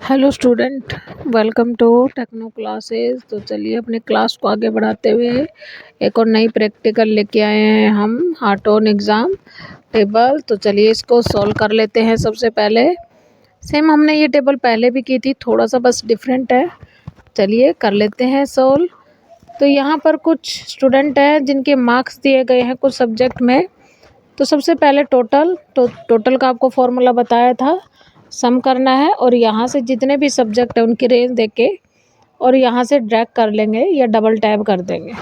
Hello student, welcome to techno classes. तो चलिए अपने क्लास को आगे बढ़ाते हुए एक और नई प्रैक्टिकल लेके आए हैं हम, हार्टोन एग्ज़ाम टेबल। तो चलिए इसको सॉल्व कर लेते हैं। सबसे पहले सेम हमने ये टेबल पहले भी की थी, थोड़ा सा बस डिफरेंट है। चलिए कर लेते हैं सॉल्व। तो यहाँ पर कुछ स्टूडेंट हैं जिनके मार्क्स दिए गए हैं कुछ सब्जेक्ट में। तो सबसे पहले टोटल का आपको फॉर्मूला बताया था, सम करना है और यहाँ से जितने भी सब्जेक्ट है उनकी रेंज देख के और यहाँ से ड्रैग कर लेंगे या डबल टैप कर देंगे।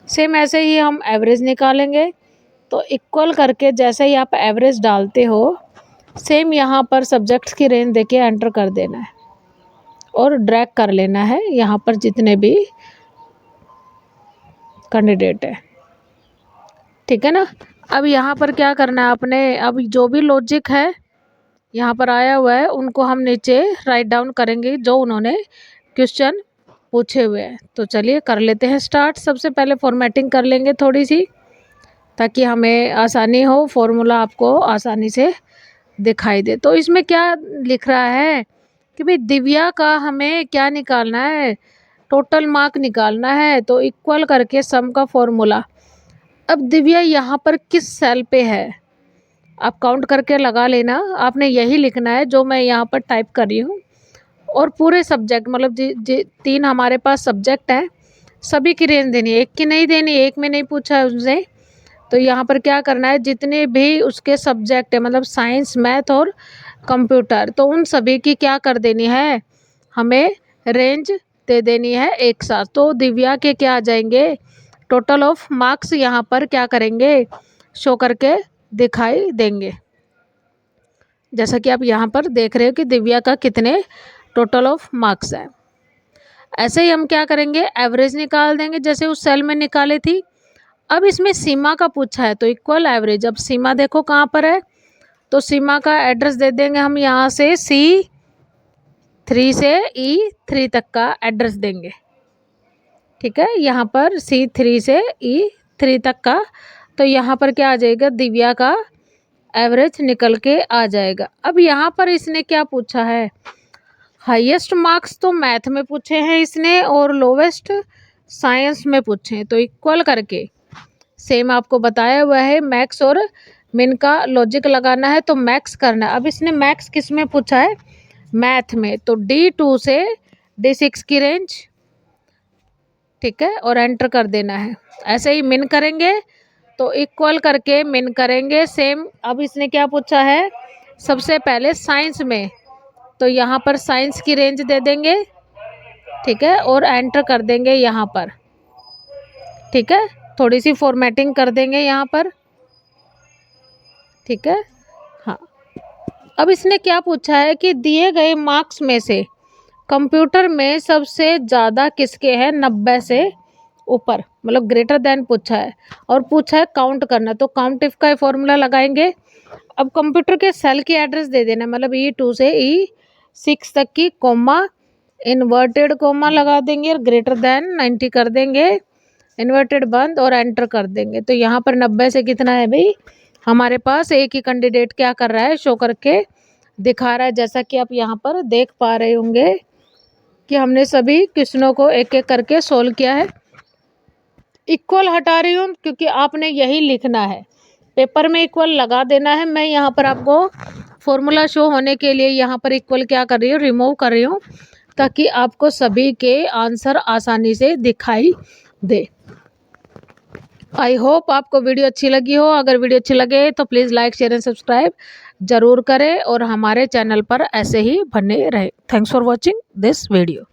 सेम ऐसे ही हम एवरेज निकालेंगे। तो इक्वल करके जैसे ही आप एवरेज डालते हो, सेम यहाँ पर सब्जेक्ट्स की रेंज देख के एंटर कर देना है और ड्रैग कर लेना है यहाँ पर जितने भी कैंडिडेट है। ठीक है ना। अब यहाँ पर क्या करना है आपने, अब जो भी लॉजिक है यहाँ पर आया हुआ है उनको हम नीचे राइट डाउन करेंगे जो उन्होंने क्वेश्चन पूछे हुए हैं। तो चलिए कर लेते हैं स्टार्ट। सबसे पहले फॉर्मेटिंग कर लेंगे थोड़ी सी, ताकि हमें आसानी हो, फॉर्मूला आपको आसानी से दिखाई दे। तो इसमें क्या लिख रहा है कि भाई दिव्या का हमें क्या निकालना है, टोटल मार्क निकालना है। तो इक्वल करके सम का फॉर्मूला। अब दिव्या यहाँ पर किस सेल पे है आप काउंट करके लगा लेना। आपने यही लिखना है जो मैं यहाँ पर टाइप कर रही हूँ, और पूरे सब्जेक्ट मतलब तीन हमारे पास सब्जेक्ट हैं, सभी की रेंज देनी है, एक की नहीं देनी, एक में नहीं पूछा है उनसे। तो यहाँ पर क्या करना है, जितने भी उसके सब्जेक्ट है मतलब साइंस, मैथ और कंप्यूटर, तो उन सभी की क्या कर देनी है, हमें रेंज दे देनी है एक साथ। तो दिव्या के क्या आ जाएंगे, टोटल ऑफ मार्क्स यहाँ पर क्या करेंगे, शो करके दिखाई देंगे। जैसा कि आप यहाँ पर देख रहे हो कि दिव्या का कितने टोटल ऑफ मार्क्स है। ऐसे ही हम क्या करेंगे, एवरेज निकाल देंगे जैसे उस सेल में निकाले थी। अब इसमें सीमा का पूछा है तो इक्वल एवरेज। अब सीमा देखो कहाँ पर है, तो सीमा का एड्रेस दे देंगे हम यहाँ से C3 से E3 तक का एड्रेस देंगे। ठीक है, यहाँ पर C3 से E3 तक का। तो यहाँ पर क्या आ जाएगा, दिव्या का एवरेज निकल के आ जाएगा। अब यहाँ पर इसने क्या पूछा है, हाईएस्ट मार्क्स तो मैथ में पूछे हैं इसने और लोवेस्ट साइंस में पूछे हैं। तो इक्वल करके सेम आपको बताया हुआ है, मैक्स और मिन का लॉजिक लगाना है तो मैक्स करना है। अब इसने मैक्स किस में पूछा है, मैथ में। तो D2 से D6 की रेंज, ठीक है, और एंटर कर देना है। ऐसे ही मिन करेंगे तो इक्वल करके मिन करेंगे सेम। अब इसने क्या पूछा है, सबसे पहले साइंस में, तो यहाँ पर साइंस की रेंज दे देंगे, ठीक है, और एंटर कर देंगे यहाँ पर। ठीक है, थोड़ी सी फॉर्मेटिंग कर देंगे यहाँ पर। ठीक है, हाँ। अब इसने क्या पूछा है कि दिए गए मार्क्स में से कंप्यूटर में सबसे ज़्यादा किसके हैं, 90 से ऊपर, मतलब ग्रेटर देन पूछा है, और पूछा है काउंट करना। तो काउंट इफ का फॉर्मूला लगाएंगे। अब कंप्यूटर के सेल की एड्रेस दे देना, मतलब E2 से E6 तक की, कोमा, इन्वर्टेड कोमा लगा देंगे और ग्रेटर देन 90 कर देंगे, इन्वर्टेड बंद और एंटर कर देंगे। तो यहाँ पर 90 से कितना है भाई, हमारे पास एक ही कैंडिडेट क्या कर रहा है, शो करके दिखा रहा है। जैसा कि आप यहाँ पर देख पा रहे होंगे कि हमने सभी क्वेश्चनों को एक एक करके सोल्व किया है। इक्वल हटा रही हूँ क्योंकि आपने यही लिखना है, पेपर में इक्वल लगा देना है। मैं यहाँ पर आपको फॉर्मूला शो होने के लिए यहाँ पर इक्वल क्या कर रही हूँ, रिमूव कर रही हूँ, ताकि आपको सभी के आंसर आसानी से दिखाई दे। आई होप आपको वीडियो अच्छी लगी हो। अगर वीडियो अच्छी लगे तो please like, share and subscribe ज़रूर करें और हमारे चैनल पर ऐसे ही बने रहे। Thanks for watching this video.